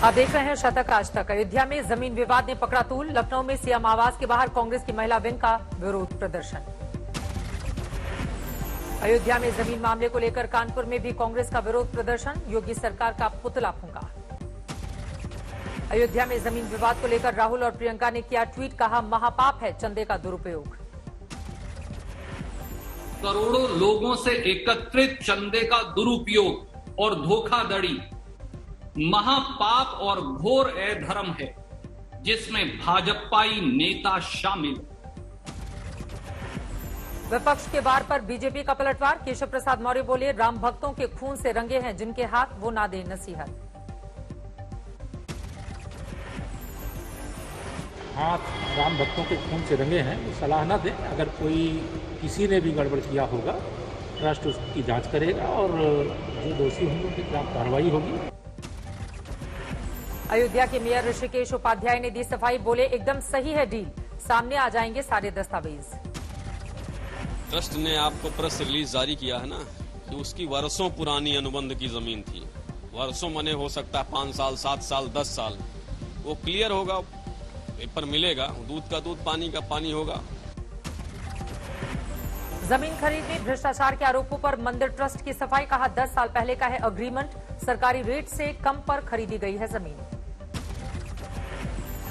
आप देख रहे हैं शतक आज तक। अयोध्या में जमीन विवाद ने पकड़ा तूल। लखनऊ में सीएम आवास के बाहर कांग्रेस की महिला विंग का विरोध प्रदर्शन। अयोध्या में जमीन मामले को लेकर कानपुर में भी कांग्रेस का विरोध प्रदर्शन। योगी सरकार का पुतला फूंका। अयोध्या में जमीन विवाद को लेकर राहुल और प्रियंका ने किया ट्वीट, कहा महापाप है चंदे का दुरुपयोग। करोड़ों लोगों से एकत्रित चंदे का दुरुपयोग और धोखाधड़ी महापाप और घोर अधर्म है, जिसमें भाजपाई नेता शामिल। विपक्ष के वार पर बीजेपी का पलटवार। केशव प्रसाद मौर्य बोले, राम भक्तों के खून से रंगे हैं जिनके हाथ, वो ना दे नसीहत। हाथ राम भक्तों के खून से रंगे हैं, वो सलाह ना दें। अगर कोई किसी ने भी गड़बड़ किया होगा, राष्ट्र उसकी जांच करेगा और जो दोषी होंगे उनके खिलाफ कार्रवाई होगी। अयोध्या के मेयर ऋषिकेश उपाध्याय ने दी सफाई, बोले एकदम सही है डील, सामने आ जाएंगे सारे दस्तावेज। ट्रस्ट ने आपको प्रेस रिलीज जारी किया है ना कि उसकी वर्षों पुरानी अनुबंध की जमीन थी। वर्षों मने हो सकता है 5 साल, 7 साल, 10 साल, वो क्लियर होगा, पेपर मिलेगा, दूध का दूध, पानी का पानी होगा। जमीन खरीद में भ्रष्टाचार के आरोपों पर मंदिर ट्रस्ट की सफाई, कहा 10 साल पहले का है अग्रीमेंट, सरकारी रेट से कम पर खरीदी गई है जमीन।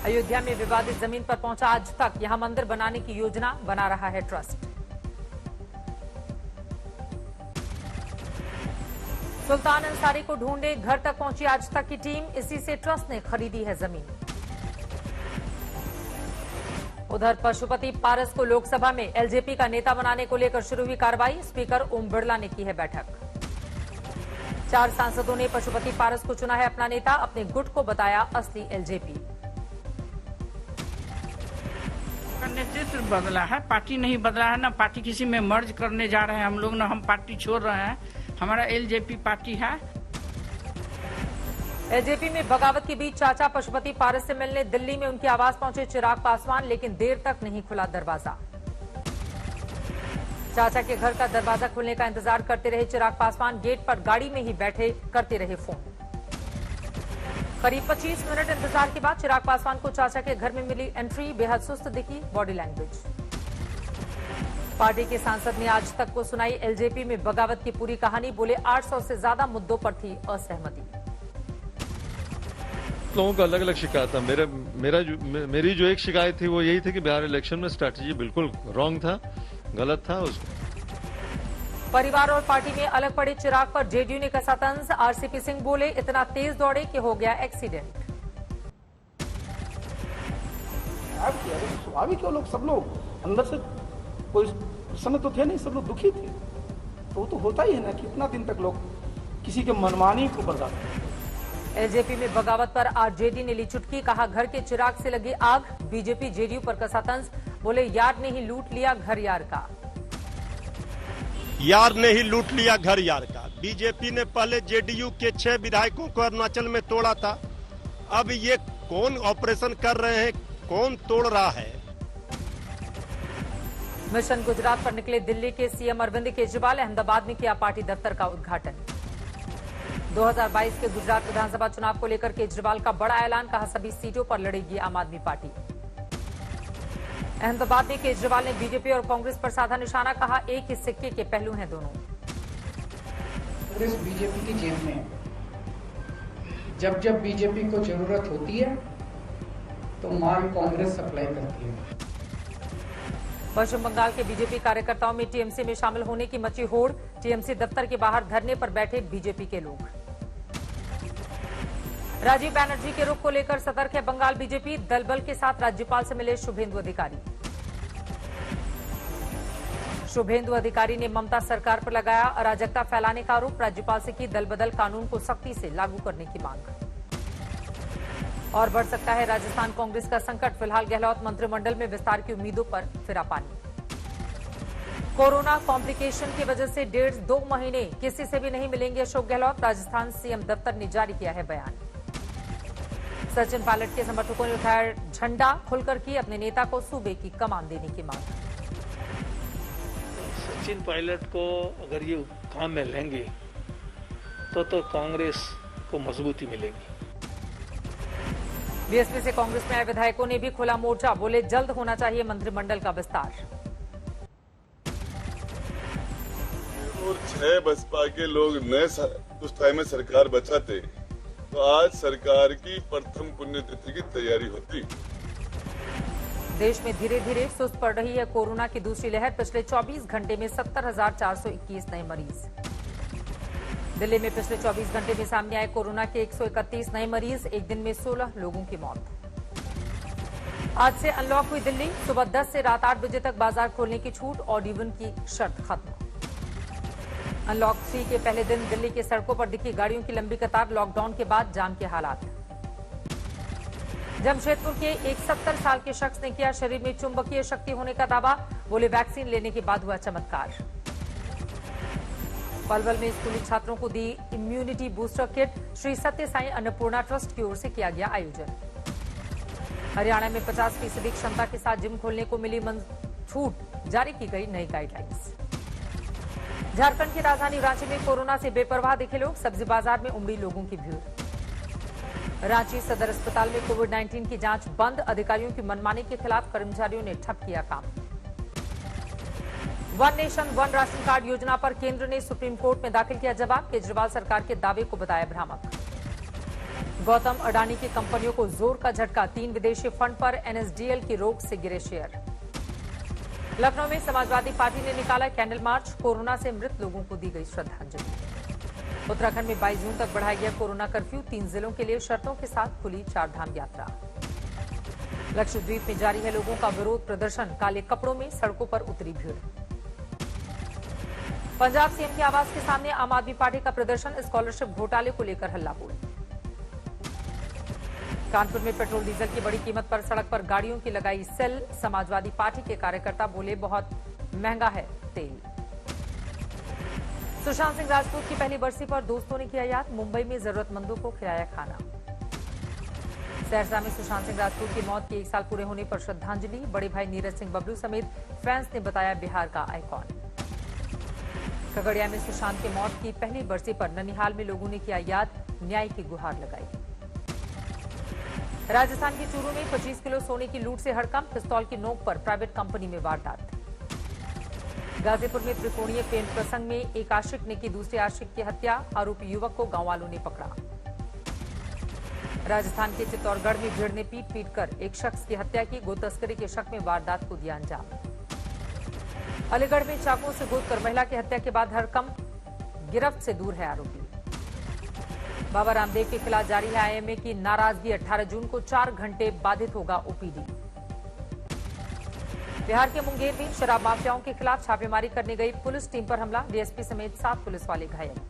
अयोध्या में विवादित जमीन पर पहुंचा आज तक, यहां मंदिर बनाने की योजना बना रहा है ट्रस्ट। सुल्तान अंसारी को ढूंढे घर तक पहुंची आज तक की टीम, इसी से ट्रस्ट ने खरीदी है जमीन। उधर पशुपति पारस को लोकसभा में एलजेपी का नेता बनाने को लेकर शुरू हुई कार्रवाई। स्पीकर ओम बिरला ने की है बैठक। 4 सांसदों ने पशुपति पारस को चुना है अपना नेता, अपने गुट को बताया असली एलजेपी। नेतृत्व बदला है, पार्टी नहीं बदला है ना। पार्टी किसी में मर्ज करने जा रहे हैं हम लोग, ना हम पार्टी छोड़ रहे हैं। हमारा एलजेपी पार्टी है। एलजेपी में बगावत के बीच चाचा पशुपति पारस से मिलने दिल्ली में उनके आवास पहुंचे चिराग पासवान, लेकिन देर तक नहीं खुला दरवाजा। चाचा के घर का दरवाजा खुलने का इंतजार करते रहे चिराग पासवान, गेट पर गाड़ी में ही बैठे करते रहे फोन। करीब 25 मिनट इंतजार के बाद चिराग पासवान को चाचा के घर में मिली एंट्री, बेहद सुस्त दिखी बॉडी लैंग्वेज। पार्टी के सांसद ने आज तक को सुनाई एलजेपी में बगावत की पूरी कहानी, बोले 800 से ज्यादा मुद्दों पर थी असहमति। लोगों का अलग अलग शिकायत था। मेरी जो एक शिकायत थी वो यही थी कि बिहार इलेक्शन में स्ट्रैटेजी बिल्कुल रॉन्ग था, गलत था। उसको परिवार और पार्टी में अलग पड़े चिराग पर जेडीयू ने कसा तंज। आरसीपी सिंह बोले, इतना तेज दौड़े कि हो गया एक्सीडेंट। स्वाभाविक है, लोग सब लोग अंदर से कोई प्रसन्न तो थे नहीं, सब लोग दुखी थे। तो वो तो होता ही है ना कि इतना दिन तक लोग किसी के मनमानी को बर्दाश्त करते। एलजेपी में बगावत पर आरजेडी ने ली चुटकी, कहा घर के चिराग से लगी आग। बीजेपी जेडीयू पर कसा तंज, बोले यार ने ही लूट लिया घर यार का। यार ने ही लूट लिया घर यार का। बीजेपी ने पहले जेडीयू के 6 विधायकों को अरुणाचल में तोड़ा था, अब ये कौन ऑपरेशन कर रहे हैं, कौन तोड़ रहा है। मिशन गुजरात पर निकले दिल्ली के सीएम अरविंद केजरीवाल, अहमदाबाद में किया पार्टी दफ्तर का उद्घाटन। 2022 के गुजरात विधानसभा चुनाव को लेकर केजरीवाल का बड़ा ऐलान, कहा सभी सीटों पर लड़ेगी आम आदमी पार्टी। अहमदाबाद में केजरीवाल ने बीजेपी और कांग्रेस पर साधा निशाना, कहा एक ही सिक्के के पहलू हैं दोनों। कांग्रेस बीजेपी की जेब में है। जब जब बीजेपी को जरूरत होती है तो माल कांग्रेस सप्लाई करती है। पश्चिम बंगाल के बीजेपी कार्यकर्ताओं में टीएमसी में शामिल होने की मची होड़। टीएमसी दफ्तर के बाहर धरने पर बैठे बीजेपी के लोग। राजीव बैनर्जी के रुख को लेकर सतर्क है बंगाल बीजेपी। दल बल के साथ राज्यपाल से मिले शुभेंदु अधिकारी। शुभेंदु अधिकारी ने ममता सरकार पर लगाया अराजकता फैलाने का आरोप। राज्यपाल से की दल बदल कानून को सख्ती से लागू करने की मांग। और बढ़ सकता है राजस्थान कांग्रेस का संकट, फिलहाल गहलोत मंत्रिमंडल में विस्तार की उम्मीदों पर फिरा पानी। कोरोना कॉम्प्लिकेशन की वजह से 1.5-2 महीने किसी से भी नहीं मिलेंगे अशोक गहलोत। राजस्थान सीएम दफ्तर ने जारी किया है बयान। सचिन पायलट के समर्थकों ने उठाया झंडा, खुलकर की अपने नेता को सूबे की कमान देने की मांग। सचिन पायलट को अगर ये काम में लेंगे तो कांग्रेस को मजबूती मिलेगी। बीएसपी से कांग्रेस में आए विधायकों ने भी खोला मोर्चा, बोले जल्द होना चाहिए मंत्रिमंडल का विस्तार। और 6 बसपा के लोग नए उस टाइम में सरकार बचाते तो आज सरकार की प्रथम पुण्यतिथि की तैयारी होती। देश में धीरे धीरे सुस्त पड़ रही है कोरोना की दूसरी लहर। पिछले 24 घंटे में 70,421 नए मरीज। दिल्ली में पिछले 24 घंटे में सामने आए कोरोना के 131 नए मरीज। एक दिन में 16 लोगों की मौत। आज से अनलॉक हुई दिल्ली। सुबह 10 से रात 8 बजे तक बाजार खोलने की छूट, ऑड इवन की शर्त खत्म। अनलॉक 3 के पहले दिन दिल्ली के सड़कों पर दिखी गाड़ियों की लंबी कतार। लॉकडाउन के बाद जाम के हालात। जमशेदपुर के एक 70 साल के शख्स ने किया शरीर में चुंबकीय शक्ति होने का दावा, बोले वैक्सीन लेने के बाद हुआ चमत्कार। पलवल में स्कूली छात्रों को दी इम्यूनिटी बूस्टर किट। श्री सत्य साई अन्नपूर्णा ट्रस्ट की ओर से किया गया आयोजन। हरियाणा में 50% क्षमता के साथ जिम खोलने को मिली छूट, जारी की गई नई गाइडलाइंस। झारखंड की राजधानी रांची में कोरोना से बेपरवाह दिखे लोग। सब्जी बाजार में उमड़ी लोगों की भीड़। रांची सदर अस्पताल में कोविड-19 की जांच बंद। अधिकारियों की मनमानी के खिलाफ कर्मचारियों ने ठप किया काम। One nation one ration card योजना पर केंद्र ने सुप्रीम कोर्ट में दाखिल किया जवाब। केजरीवाल सरकार के दावे को बताया भ्रामक। गौतम अडानी की कंपनियों को जोर का झटका। 3 विदेशी फंड पर एनएसडीएल की रोक से गिरे शेयर। लखनऊ में समाजवादी पार्टी ने निकाला कैंडल मार्च। कोरोना से मृत लोगों को दी गई श्रद्धांजलि। उत्तराखंड में 22 जून तक बढ़ाया गया कोरोना कर्फ्यू। 3 जिलों के लिए शर्तों के साथ खुली 4 धाम यात्रा। लक्षद्वीप में जारी है लोगों का विरोध प्रदर्शन। काले कपड़ों में सड़कों पर उतरी भीड़। पंजाब सीएम के आवास के सामने आम आदमी पार्टी का प्रदर्शन। स्कॉलरशिप घोटाले को लेकर हल्ला बोल। कानपुर में पेट्रोल डीजल की बड़ी कीमत पर सड़क पर गाड़ियों की लगाई सेल। समाजवादी पार्टी के कार्यकर्ता बोले बहुत महंगा है तेल। सुशांत सिंह राजपूत की पहली बरसी पर दोस्तों ने किया याद। मुंबई में जरूरतमंदों को खिलाया खाना। सहरसा में सुशांत सिंह राजपूत की मौत के 1 साल पूरे होने पर श्रद्धांजलि। बड़े भाई नीरज सिंह बबलू समेत फैंस ने बताया बिहार का आइकॉन। खगड़िया में सुशांत की मौत की पहली बरसी पर ननिहाल में लोगों ने किया याद। न्याय की गुहार लगाई। राजस्थान के चूरू में 25 किलो सोने की लूट से हड़कंप। पिस्तौल की नोक पर प्राइवेट कंपनी में वारदात। गाजीपुर में त्रिकोणीय प्रेम प्रसंग में एक आशिक ने की दूसरे आशिक की हत्या। आरोपी युवक को गांव वालों ने पकड़ा। राजस्थान के चित्तौड़गढ़ में भीड़ ने पीट कर एक शख्स की हत्या की। गो तस्करी के शक में वारदात को दिया अंजाम। अलीगढ़ में चाकुओं से गोदकर महिला की हत्या के बाद हड़कंप। गिरफ्त से दूर है आरोपी। बाबा रामदेव के खिलाफ जारी है आईएमए की नाराजगी। 18 जून को 4 घंटे बाधित होगा ओपीडी। बिहार के मुंगेर में शराब माफियाओं के खिलाफ छापेमारी करने गई पुलिस टीम पर हमला। डीएसपी समेत 7 पुलिस वाले घायल।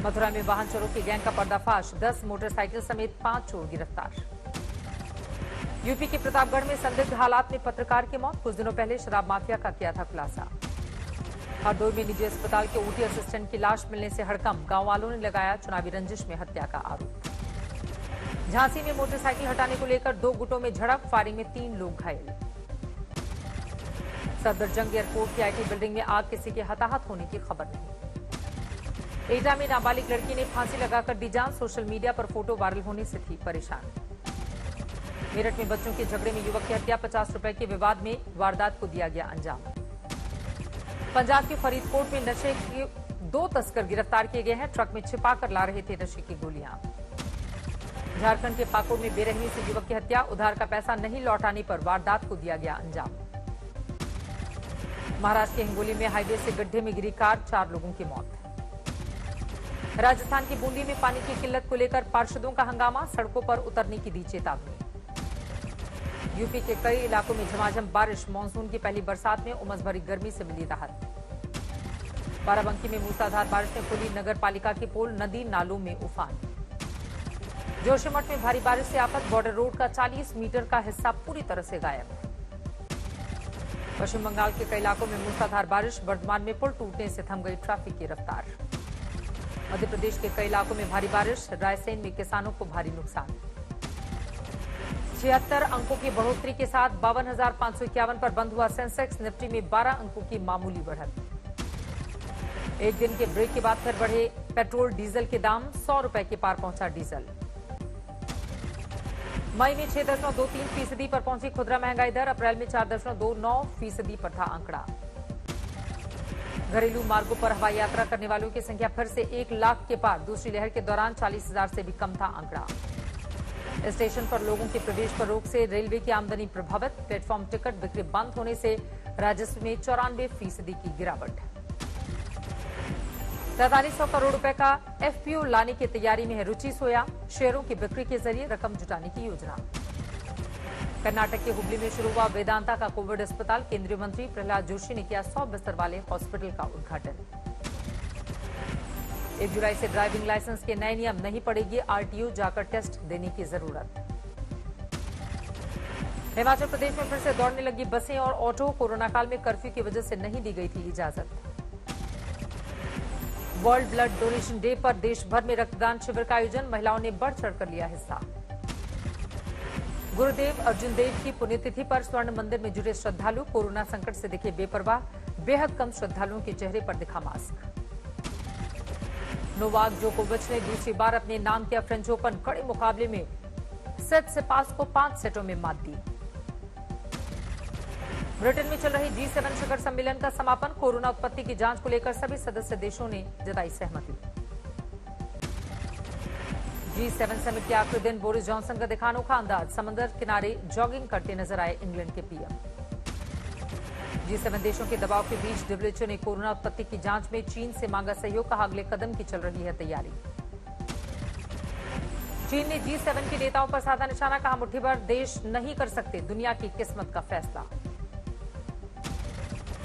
मथुरा में वाहन चोरों की गैंग का पर्दाफाश। 10 मोटरसाइकिल समेत 5 चोर गिरफ्तार। यूपी के प्रतापगढ़ में संदिग्ध हालात में पत्रकार की मौत। कुछ दिनों पहले शराब माफिया का किया था खुलासा। हरदोई में निजी अस्पताल के ओटी असिस्टेंट की लाश मिलने से हड़कंप। गांव वालों ने लगाया चुनावी रंजिश में हत्या का आरोप। झांसी में मोटरसाइकिल हटाने को लेकर 2 गुटों में झड़प। फायरिंग में 3 लोग घायल। सफदरजंग एयरपोर्ट की आईटी बिल्डिंग में आग। किसी के हताहत होने की खबर नहीं। एटा में नाबालिग लड़की ने फांसी लगाकर दी जान। सोशल मीडिया पर फोटो वायरल होने से थी परेशान। मेरठ में बच्चों के झगड़े में युवक की हत्या। 50 रुपए के विवाद में वारदात को दिया गया अंजाम। पंजाब के फरीदकोट में नशे के 2 तस्कर गिरफ्तार किए गए हैं। ट्रक में छिपा कर ला रहे थे नशे की गोलियां। झारखंड के पाकुड़ में बेरहमी से युवक की हत्या। उधार का पैसा नहीं लौटाने पर वारदात को दिया गया अंजाम। महाराष्ट्र के हिंगोली में हाईवे से गड्ढे में गिरी कार। 4 लोगों की मौत। राजस्थान की बूंदी में पानी की किल्लत को लेकर पार्षदों का हंगामा। सड़कों पर उतरने की दी चेतावनी। यूपी के कई इलाकों में झमाझम बारिश। मानसून की पहली बरसात में उमस भरी गर्मी से मिली राहत। बाराबंकी में मूसलाधार बारिश ने खोली नगर पालिका की पोल। नदी नालों में उफान। जोशीमठ में भारी बारिश से आफत। बॉर्डर रोड का 40 मीटर का हिस्सा पूरी तरह से गायब। पश्चिम बंगाल के कई इलाकों में मूसलाधार बारिश। वर्धमान में पुल टूटने से थम गई ट्रैफिक की रफ्तार। मध्य प्रदेश के कई इलाकों में भारी बारिश। रायसेन में किसानों को भारी नुकसान। 76 अंकों की बढ़ोतरी के साथ 52,551 पर बंद हुआ सेंसेक्स। निफ्टी में 12 अंकों की मामूली बढ़त। एक दिन के ब्रेक के बाद फिर बढ़े पेट्रोल डीजल के दाम। 100 रुपए के पार पहुंचा डीजल। मई में 6.23% पर पहुंची खुदरा महंगाई दर, अप्रैल में 4.29% पर था आंकड़ा। घरेलू मार्गों पर हवाई यात्रा करने वालों की संख्या फिर से 1 लाख के पार, दूसरी लहर के दौरान 40,000 से भी कम था आंकड़ा। स्टेशन पर लोगों के प्रवेश पर रोक से रेलवे की आमदनी प्रभावित, प्लेटफॉर्म टिकट बिक्री बंद होने से राजस्व में 94% की गिरावट। 4300 करोड़ रुपए का एफपीओ लाने की तैयारी में है रुचि सोया, शेयरों की बिक्री के जरिए रकम जुटाने की योजना। कर्नाटक के हुबली में शुरू हुआ वेदांता का कोविड अस्पताल, केंद्रीय मंत्री प्रहलाद जोशी ने किया 100 बिस्तर वाले हॉस्पिटल का उद्घाटन। 1 जुलाई से ड्राइविंग लाइसेंस के नए नियम, नहीं पड़ेगी आरटीओ जाकर टेस्ट देने की जरूरत। हिमाचल प्रदेश में फिर से दौड़ने लगी बसें और ऑटो, कोरोना काल में कर्फ्यू की वजह से नहीं दी गई थी इजाजत। वर्ल्ड ब्लड डोनेशन डे पर देश भर में रक्तदान शिविर का आयोजन, महिलाओं ने बढ़ चढ़कर लिया हिस्सा। गुरुदेव अर्जुन देव की पुण्यतिथि पर स्वर्ण मंदिर में जुटे श्रद्धालु, कोरोना संकट से दिखे बेपरवाह, बेहद कम श्रद्धालुओं के चेहरे पर दिखा मास्क। नोवाक जोकोविच ने दूसरी बार अपने नाम किया फ्रेंच ओपन, कड़े मुकाबले में सिपास को 5 सेटों में मात दी। ब्रिटेन में चल रही G7 शिखर सम्मेलन का समापन, कोरोना उत्पत्ति की जांच को लेकर सभी सदस्य देशों ने जताई सहमति। G7 समिट के आखिरी दिन बोरिस जॉनसन का दिखा अनोखा अंदाज, समंदर किनारे जॉगिंग करते नजर आए इंग्लैंड के पीएम। G7 देशों के दबाव के बीच WHO ने कोरोना उत्पत्ति की जांच में चीन से मांगा सहयोग, कहा अगले कदम की चल रही है तैयारी। चीन ने G7 के नेताओं पर साधा निशाना, कहा मुट्ठी भर देश नहीं कर सकते दुनिया की किस्मत का फैसला।